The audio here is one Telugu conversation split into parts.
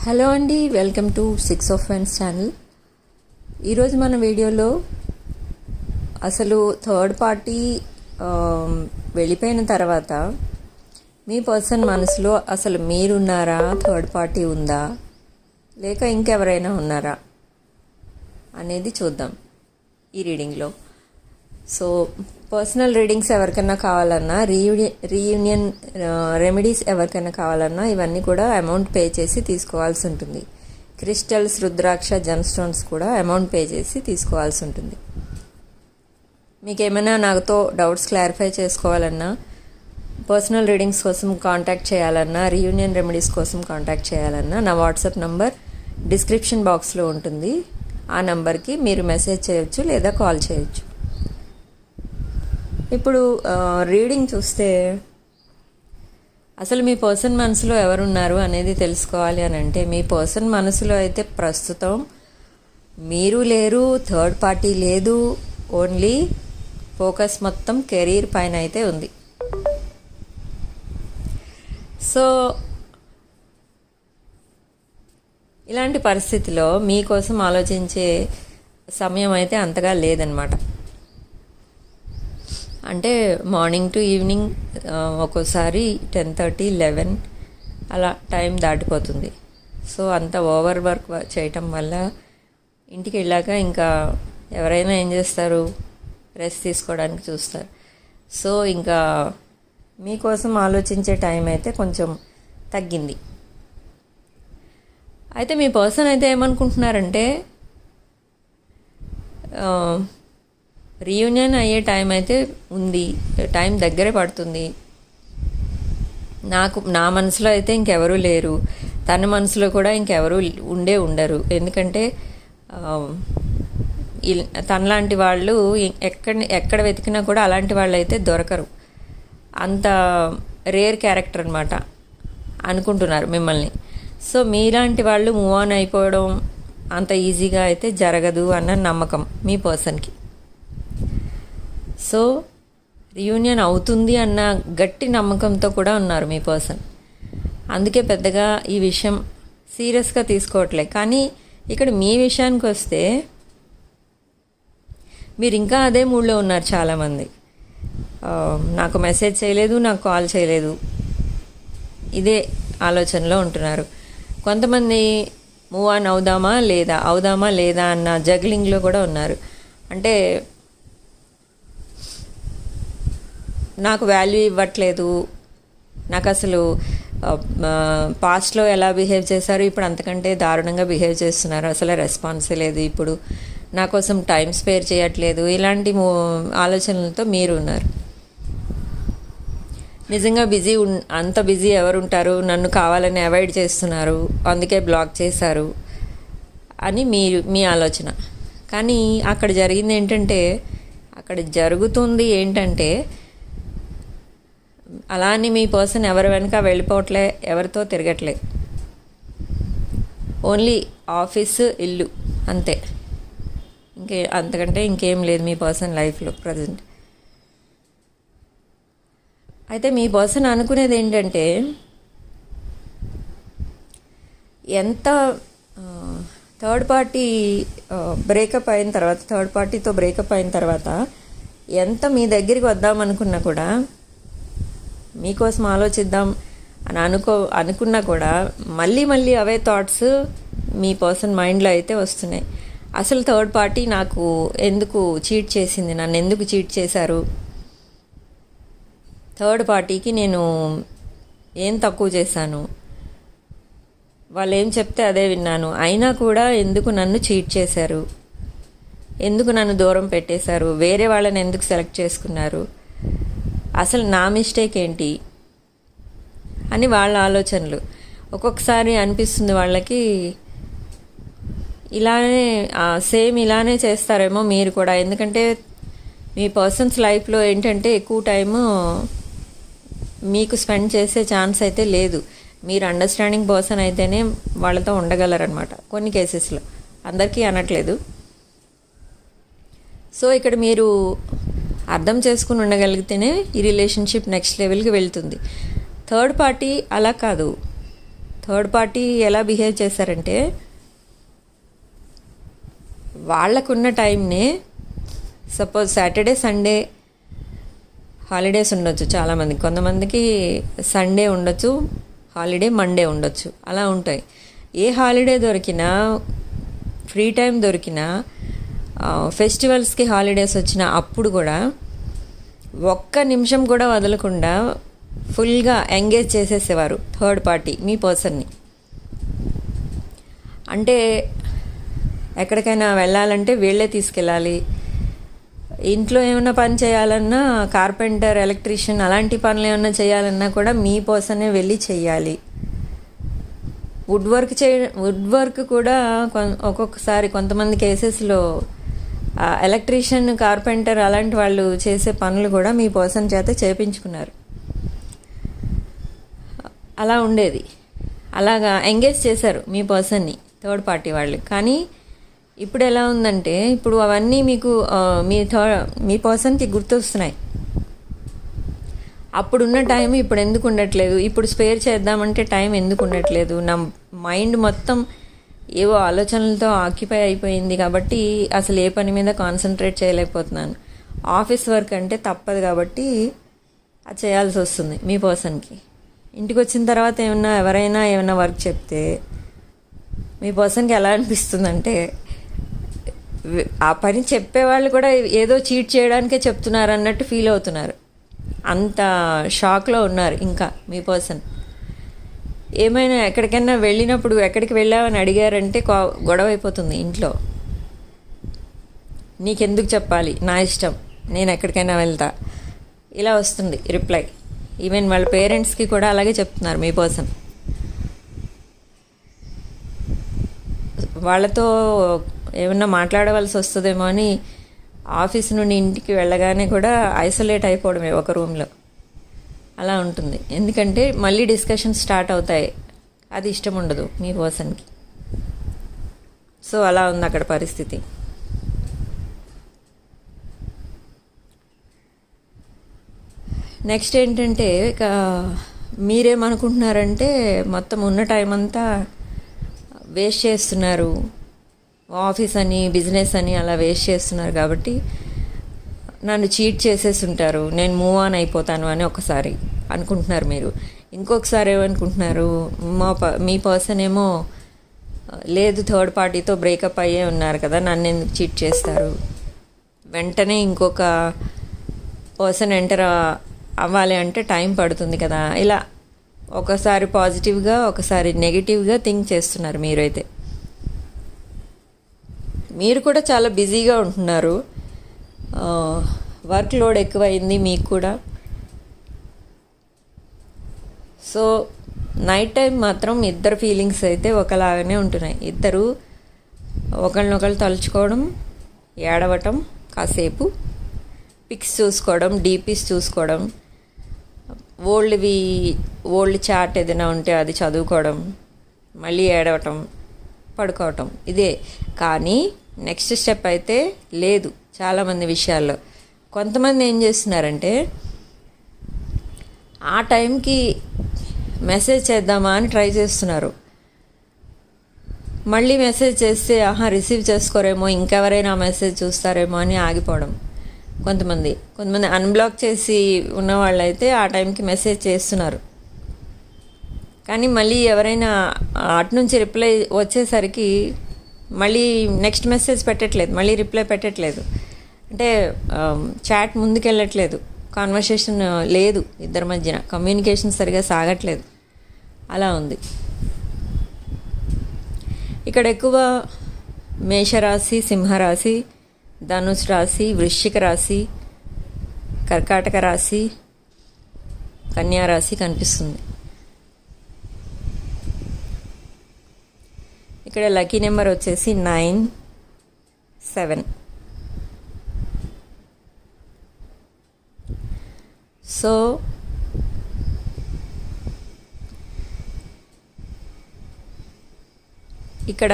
హలో అండి, welcome to 6 of Friends channel. ఈరోజు మన వీడియోలో అసలు థర్డ్ పార్టీ వెళ్ళిపోయిన తర్వాత మీ పర్సన్ మనసులో అసలు మీరున్నారా, థర్డ్ పార్టీ ఉందా, లేక ఇంకెవరైనా ఉన్నారా అనేది చూద్దాం ఈ రీడింగ్లో. సో పర్సనల్ రీడింగ్స్ ఎవరికైనా కావాలన్నా, రీయూనియన్ రెమెడీస్ ఎవరికైనా కావాలన్నా ఇవన్నీ కూడా అమౌంట్ పే చేసి తీసుకోవాల్సి ఉంటుంది. క్రిస్టల్స్, రుద్రాక్ష, జెమ్ స్టోన్స్ కూడా అమౌంట్ పే చేసి తీసుకోవాల్సి ఉంటుంది. మీకు ఏమైనా నాతో డౌట్స్ క్లారిఫై చేసుకోవాలన్నా, పర్సనల్ రీడింగ్స్ కోసం కాంటాక్ట్ చేయాలన్నా, రీయూనియన్ రెమెడీస్ కోసం కాంటాక్ట్ చేయాలన్నా నా వాట్సాప్ నంబర్ డిస్క్రిప్షన్ బాక్స్లో ఉంటుంది. ఆ నంబర్కి మీరు మెసేజ్ చేయొచ్చు లేదా కాల్ చేయొచ్చు. ఇప్పుడు రీడింగ్ చూస్తే అసలు మీ పర్సన్ మనసులో ఎవరున్నారు అనేది తెలుసుకోవాలి అని అంటే, మీ పర్సన్ మనసులో అయితే ప్రస్తుతం మీరు లేరు, థర్డ్ పార్టీ లేదు, ఓన్లీ ఫోకస్ మొత్తం కెరీర్ పైన అయితే ఉంది. సో ఇలాంటి పరిస్థితిలో మీకోసం ఆలోచించే సమయం అయితే అంతగా లేదనమాట. అంటే మార్నింగ్ టు ఈవినింగ్ ఒక్కోసారి 10:30, 11 అలా టైం దాటిపోతుంది. సో అంత ఓవర్ వర్క్ చేయటం వల్ల ఇంటికి వెళ్ళాక ఇంకా ఎవరైనా ఏం చేస్తారు, రెస్ట్ తీసుకోవడానికి చూస్తారు. సో ఇంకా మీకోసం ఆలోచించే టైం అయితే కొంచెం తగ్గింది. అయితే మీ పర్సన్ అయితే ఏమనుకుంటున్నారంటే, రీయూనియన్ అయ్యే టైం అయితే ఉంది, టైం దగ్గరే పడుతుంది. నా మనసులో అయితే ఇంకెవరూ లేరు, తన మనసులో కూడా ఇంకెవరూ ఉండరు. ఎందుకంటే తనలాంటి వాళ్ళు ఎక్కడ వెతికినా కూడా అలాంటి వాళ్ళు అయితే దొరకరు. అంత రేర్ క్యారెక్టర్ అనమాట అనుకుంటున్నారు మిమ్మల్ని. సో మీలాంటి వాళ్ళు మూవ్ ఆన్ అయిపోవడం అంత ఈజీగా అయితే జరగదు అన్న నమ్మకం మీ పర్సన్కి. సో రీయూనియన్ అవుతుంది అన్న గట్టి నమ్మకంతో కూడా ఉన్నారు మీ పర్సన్. అందుకే పెద్దగా ఈ విషయం సీరియస్గా తీసుకోవట్లే. కానీ ఇక్కడ మీ విషయానికి వస్తే మీరు ఇంకా అదే మూడ్లో ఉన్నారు. చాలామంది నాకు మెసేజ్ చేయలేదు, నాకు కాల్ చేయలేదు, ఇదే ఆలోచనలో ఉంటున్నారు. కొంతమంది మూవ్ ఆన్ అవుదామా లేదా అన్న జగ్లింగ్లో కూడా ఉన్నారు. అంటే నాకు వాల్యూ ఇవ్వట్లేదు, నాకు అసలు పాస్ట్లో ఎలా బిహేవ్ చేశారు, ఇప్పుడు అంతకంటే దారుణంగా బిహేవ్ చేస్తున్నారు, అసలు రెస్పాన్సే లేదు, ఇప్పుడు నా కోసం టైం స్పేర్ చేయట్లేదు, ఇలాంటి ఆలోచనలతో మీరు ఉన్నారు. నిజంగా అంత బిజీ ఎవరుంటారు, నన్ను కావాలని అవాయిడ్ చేస్తున్నారు, అందుకే బ్లాక్ చేశారు అని మీ ఆలోచన. కానీ అక్కడ జరుగుతుంది ఏంటంటే అలా అని మీ పర్సన్ ఎవరి వెనక వెళ్ళిపోవట్లే, ఎవరితో తిరగట్లే. ఓన్లీ ఆఫీసు, ఇల్లు, అంతే. అంతకంటే ఇంకేం లేదు మీ పర్సన్ లైఫ్లో ప్రజెంట్. అయితే మీ పర్సన్ అనుకునేది ఏంటంటే, ఎంత థర్డ్ పార్టీతో బ్రేకప్ అయిన తర్వాత ఎంత మీ దగ్గరికి వద్దామనుకున్నా కూడా, మీకోసం ఆలోచిద్దాం అని అనుకున్నా కూడా మళ్ళీ అవే థాట్స్ మీ పర్సన్ మైండ్లో అయితే వస్తున్నాయి. అసలు థర్డ్ పార్టీ నాకు ఎందుకు చీట్ చేసింది, నన్ను ఎందుకు చీట్ చేశారు, థర్డ్ పార్టీకి నేను ఏం తక్కువ చేశాను, వాళ్ళు ఏం చెప్తే అదే విన్నాను, అయినా కూడా ఎందుకు నన్ను చీట్ చేశారు, ఎందుకు నన్ను దూరం పెట్టేశారు, వేరే వాళ్ళని ఎందుకు సెలెక్ట్ చేసుకున్నారు, అసలు నా మిస్టేక్ ఏంటి అని వాళ్ళ ఆలోచనలు. ఒక్కొక్కసారి అనిపిస్తుంది వాళ్ళకి, ఇలానే చేస్తారేమో మీరు కూడా. ఎందుకంటే మీ పర్సన్స్ లైఫ్లో ఏంటంటే ఎక్కువ టైము మీకు స్పెండ్ చేసే ఛాన్స్ అయితే లేదు. మీరు అండర్స్టాండింగ్ పర్సన్ అయితేనే వాళ్ళతో ఉండగలరనమాట కొన్ని కేసెస్లో, అందరికీ అనట్లేదు. సో ఇక్కడ మీరు అర్థం చేసుకుని ఉండగలిగితేనే ఈ రిలేషన్షిప్ నెక్స్ట్ లెవెల్కి వెళ్తుంది. థర్డ్ పార్టీ అలా కాదు, థర్డ్ పార్టీ ఎలా బిహేవ్ చేశారంటే, వాళ్ళకున్న టైంనే, సపోజ్ సాటర్డే సండే హాలిడేస్ ఉండొచ్చు చాలామందికి, కొంతమందికి సండే ఉండొచ్చు, హాలిడే మండే ఉండొచ్చు, అలా ఉంటాయి. ఏ హాలిడే దొరికినా, ఫ్రీ టైం దొరికినా, ఫెస్టివల్స్కి హాలిడేస్ వచ్చిన అప్పుడు కూడా ఒక్క నిమిషం కూడా వదలకుండా ఫుల్గా ఎంగేజ్ చేసేసేవారు థర్డ్ పార్టీ మీ పర్సన్ని. అంటే ఎక్కడికైనా వెళ్ళాలంటే వీళ్ళే తీసుకెళ్ళాలి, ఇంట్లో ఏమైనా పని చేయాలన్నా, కార్పెంటర్, ఎలక్ట్రీషియన్ అలాంటి పనులు ఏమైనా చేయాలన్నా కూడా మీ పర్సనే వెళ్ళి చెయ్యాలి. వుడ్ వర్క్ కూడా ఒక్కొక్కసారి కొంతమంది కేసెస్లో ఎలక్ట్రీషియన్, కార్పెంటర్ అలాంటి వాళ్ళు చేసే పనులు కూడా మీ పర్సన్ చేత చేయించుకున్నారు. అలా ఉండేది, అలాగా ఎంగేజ్ చేశారు మీ పర్సన్ని థర్డ్ పార్టీ వాళ్ళు. కానీ ఇప్పుడు ఎలా ఉందంటే, ఇప్పుడు అవన్నీ మీకు మీ పర్సన్కి గుర్తొస్తున్నాయి. అప్పుడున్న టైం ఇప్పుడు ఎందుకు ఉండట్లేదు, ఇప్పుడు స్పేర్ చేద్దామంటే టైం ఎందుకు ఉండట్లేదు, నా మైండ్ మొత్తం ఏవో ఆలోచనలతో ఆక్యుపై అయిపోయింది కాబట్టి అసలు ఏ పని మీద కాన్సన్ట్రేట్ చేయలేకపోతున్నాను. ఆఫీస్ వర్క్ అంటే తప్పదు కాబట్టి అది చేయాల్సి వస్తుంది మీ పర్సన్కి. ఇంటికి వచ్చిన తర్వాత ఎవరైనా ఏమైనా వర్క్ చెప్తే మీ పర్సన్కి ఎలా అనిపిస్తుందంటే, ఆ పని చెప్పేవాళ్ళు కూడా ఏదో చీట్ చేయడానికే చెప్తున్నారు అన్నట్టు ఫీల్ అవుతున్నారు. అంత షాక్లో ఉన్నారు ఇంకా మీ పర్సన్. ఏమైనా ఎక్కడికైనా వెళ్ళినప్పుడు ఎక్కడికి వెళ్ళావని అడిగారంటే గొడవ అయిపోతుంది ఇంట్లో. నీకెందుకు చెప్పాలి, నా ఇష్టం, నేను ఎక్కడికైనా వెళ్తా, ఇలా వస్తుంది రిప్లై. ఈవెన్ వాళ్ళ పేరెంట్స్కి కూడా అలాగే చెప్తున్నారు మీ పర్సన్. వాళ్ళతో ఏమన్నా మాట్లాడవలసి వస్తుందేమో అని ఆఫీస్ నుండి ఇంటికి వెళ్ళగానే కూడా ఐసోలేట్ అయిపోవడమే ఒక రూమ్లో, అలా ఉంటుంది. ఎందుకంటే మళ్ళీ డిస్కషన్ స్టార్ట్ అవుతాయి, అది ఇష్టం ఉండదు మీ పర్సన్కి. సో అలా ఉంది అక్కడ పరిస్థితి. నెక్స్ట్ ఏంటంటే, ఇక మీరేమనుకుంటున్నారంటే మొత్తం ఉన్న టైం అంతా వేస్ట్ చేస్తున్నారు, ఆఫీస్ అని బిజినెస్ అని అలా వేస్ట్ చేస్తున్నారు కాబట్టి నన్ను చీట్ చేసేసి ఉంటారు, నేను మూవ్ ఆన్ అయిపోతాను అని ఒకసారి అనుకుంటున్నారు మీరు. ఇంకొకసారి ఏమనుకుంటున్నారు, మీ పర్సన్ ఏమో లేదు థర్డ్ పార్టీతో బ్రేకప్ అయ్యే ఉన్నారు కదా, నన్ను ఎందుకు చీట్ చేస్తారు, వెంటనే ఇంకొక పర్సన్ ఎంటర్ అవ్వాలి అంటే టైం పడుతుంది కదా, ఇలా ఒకసారి పాజిటివ్గా ఒకసారి నెగిటివ్గా థింక్ చేస్తున్నారు మీరైతే. మీరు కూడా చాలా బిజీగా ఉంటున్నారు, వర్క్ లోడ్ ఎక్కువైంది మీకు కూడా. సో నైట్ టైం మాత్రం ఇద్దరు ఫీలింగ్స్ అయితే ఒకలాగానే ఉంటున్నాయి. ఇద్దరు ఒకళ్ళనొకళ్ళు తలుచుకోవడం, ఏడవటం, కాసేపు పిక్స్ చూసుకోవడం, డీపీస్ చూసుకోవడం, ఓల్డ్ చాట్ ఏదైనా ఉంటే అది చదువుకోవడం, మళ్ళీ ఏడవటం, పడుకోవటం, ఇదే. కానీ నెక్స్ట్ స్టెప్ అయితే లేదు చాలామంది విషయాల్లో. కొంతమంది ఏం చేస్తున్నారంటే, ఆ టైంకి మెసేజ్ చేద్దామా అని ట్రై చేస్తున్నారు, మళ్ళీ మెసేజ్ చేస్తే రిసీవ్ చేసుకోరేమో, ఇంకెవరైనా మెసేజ్ చూస్తారేమో అని ఆగిపోవడం. కొంతమంది అన్బ్లాక్ చేసి ఉన్న వాళ్ళైతే ఆ టైంకి మెసేజ్ చేస్తున్నారు, కానీ మళ్ళీ ఎవరైనా అటు నుంచి రిప్లై వచ్చేసరికి మళ్ళీ నెక్స్ట్ మెసేజ్ పెట్టట్లేదు, మళ్ళీ రిప్లై పెట్టట్లేదు. అంటే చాట్ ముందుకెళ్ళట్లేదు, కాన్వర్సేషన్ లేదు ఇద్దరి మధ్యన, కమ్యూనికేషన్ సరిగా సాగట్లేదు, అలా ఉంది. ఇక్కడ ఎక్కువ మేషరాశి, సింహరాశి, ధనుసు రాశి, వృశ్చిక రాశి, కర్కాటక రాశి, కన్యా రాశి కనిపిస్తుంది. ఇక్కడ లక్కీ నెంబర్ వచ్చేసి 9, 7. సో ఇక్కడ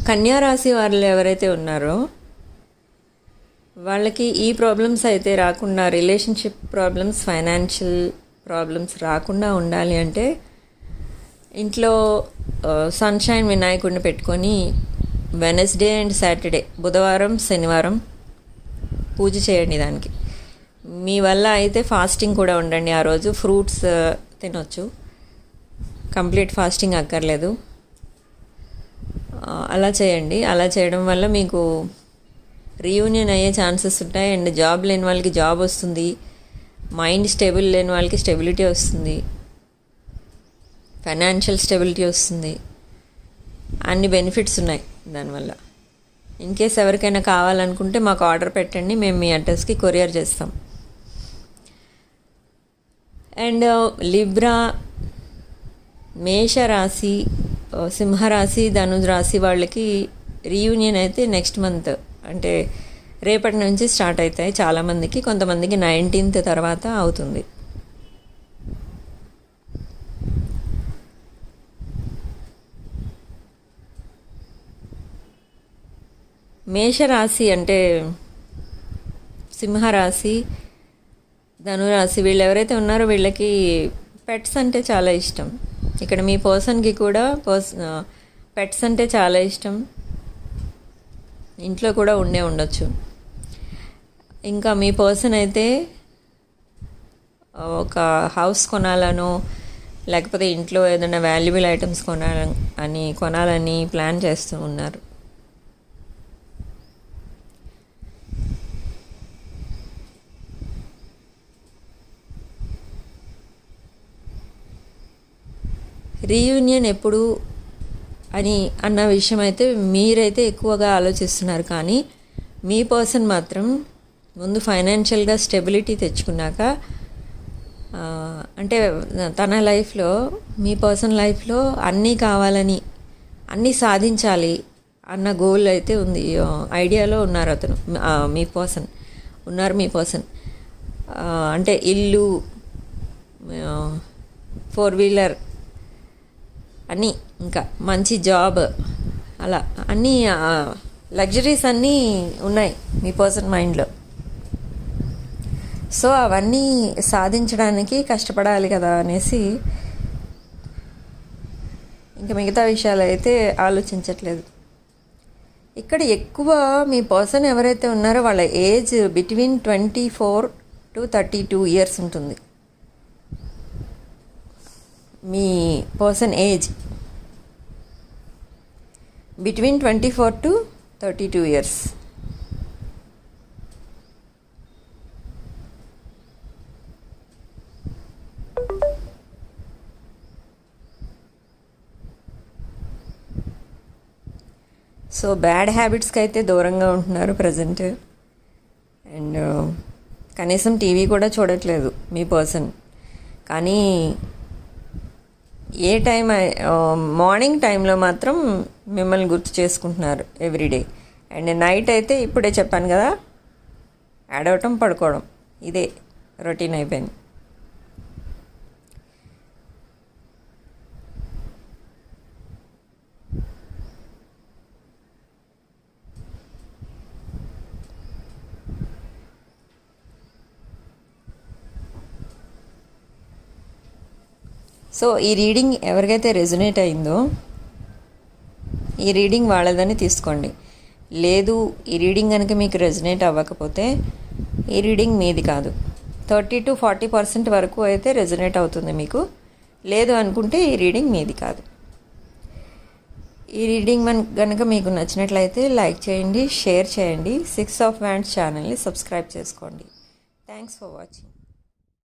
కన్యా రాశి వాళ్ళు ఎవరైతే ఉన్నారో వాళ్ళకి ఈ ప్రాబ్లమ్స్ అయితే రాకుండా రిలేషన్షిప్ ప్రాబ్లమ్స్, ఫైనాన్షియల్ ప్రాబ్లమ్స్ రాకుండా ఉండాలి అంటే ఇంట్లో సన్షైన్ వినాయకుడిని పెట్టుకొని వెనస్డే అండ్ సాటర్డే, బుధవారం శనివారం పూజ చేయండి దానికి. మీ వల్ల అయితే ఫాస్టింగ్ కూడా ఉండండి. ఆ రోజు ఫ్రూట్స్ తినొచ్చు, కంప్లీట్ ఫాస్టింగ్ అక్కర్లేదు. అలా చేయండి. అలా చేయడం వల్ల మీకు రీయూనియన్ అయ్యే ఛాన్సెస్ ఉంటాయి. అండ్ జాబ్ లేని వాళ్ళకి జాబ్ వస్తుంది, మైండ్ స్టేబుల్ లేని వాళ్ళకి స్టెబిలిటీ వస్తుంది, ఫైనాన్షియల్ స్టెబిలిటీ వస్తుంది. అన్ని బెనిఫిట్స్ ఉన్నాయి దానివల్ల. ఇన్ కేస్ ఎవరికైనా కావాలనుకుంటే మాకు ఆర్డర్ పెట్టండి, మేము మీ అడ్రస్కి కొరియర్ చేస్తాం. అండ్ లిబ్రా, మేషరాశి, సింహరాశి, ధనుసు రాశి వాళ్ళకి రీయూనియన్ అయితే నెక్స్ట్ మంత్ అంటే రేపటి నుంచి స్టార్ట్ అవుతాయి చాలామందికి. కొంతమందికి 19th తర్వాత అవుతుంది. మేషరాశి అంటే సింహరాశి, ధనురాశి వీళ్ళు ఎవరైతే ఉన్నారో వీళ్ళకి పెట్స్ అంటే చాలా ఇష్టం. ఇక్కడ మీ పర్సన్కి కూడా పెట్స్ అంటే చాలా ఇష్టం, ఇంట్లో కూడా ఉండొచ్చు. ఇంకా మీ పర్సన్ అయితే ఒక హౌస్ కొనాలనో లేకపోతే ఇంట్లో ఏదైనా వాల్యుబుల్ ఐటమ్స్ కొనాలని ప్లాన్ చేస్తూ ఉన్నారు. రీయూనియన్ ఎప్పుడు అన్న విషయం అయితే మీరైతే ఎక్కువగా ఆలోచిస్తున్నారు. కానీ మీ పర్సన్ మాత్రం ముందు ఫైనాన్షియల్గా స్టెబిలిటీ తెచ్చుకున్నాక, అంటే తన లైఫ్లో, మీ పర్సన్ లైఫ్లో అన్నీ కావాలని, అన్నీ సాధించాలి అన్న గోల్ అయితే ఉంది, ఐడియాలో ఉన్నారు అతను. మీ పర్సన్ అంటే ఇల్లు, 4-wheeler అన్నీ, ఇంకా మంచి జాబ్, అలా అన్నీ లగ్జరీస్ అన్నీ ఉన్నాయి మీ పర్సన్ మైండ్లో. సో అవన్నీ సాధించడానికి కష్టపడాలి కదా అనేసి ఇంకా మిగతా విషయాలు అయితే ఆలోచించట్లేదు. ఇక్కడ ఎక్కువ మీ పర్సన్ ఎవరైతే ఉన్నారో వాళ్ళ ఏజ్ బిట్వీన్ 24 to 32 years ఉంటుంది. మీ person age between 24 to 32 years. So bad హ్యాబిట్స్కి అయితే దూరంగా ఉంటున్నారు ప్రజెంట్. అండ్ కనీసం టీవీ కూడా చూడట్లేదు మీ పర్సన్. కానీ ఏ టైం, మార్నింగ్ టైంలో మాత్రం మిమ్మల్ని గుర్తు చేసుకుంటున్నారు ఎవ్రీడే. అండ్ నైట్ అయితే ఇప్పుడే చెప్పాను కదా, ఆడవటం, పడుకోవడం, ఇదే రొటీన్ అయిపోయింది. సో ఈ రీడింగ్ ఎవరికైతే రెజొనేట్ అయిందో ఈ రీడింగ్ వాళ్ళదని తీసుకోండి. లేదు, ఈ రీడింగ్ కనుక మీకు రెజొనేట్ అవ్వకపోతే ఈ రీడింగ్ మీది కాదు. 30 to 40% వరకు అయితే రెజొనేట్ అవుతుంది మీకు. లేదు అనుకుంటే ఈ రీడింగ్ మీది కాదు. ఈ రీడింగ్ కనుక మీకు నచ్చినట్లయితే లైక్ చేయండి, షేర్ చేయండి. 6 of Wands ఛానల్ని సబ్స్క్రైబ్ చేసుకోండి. Thanks for watching.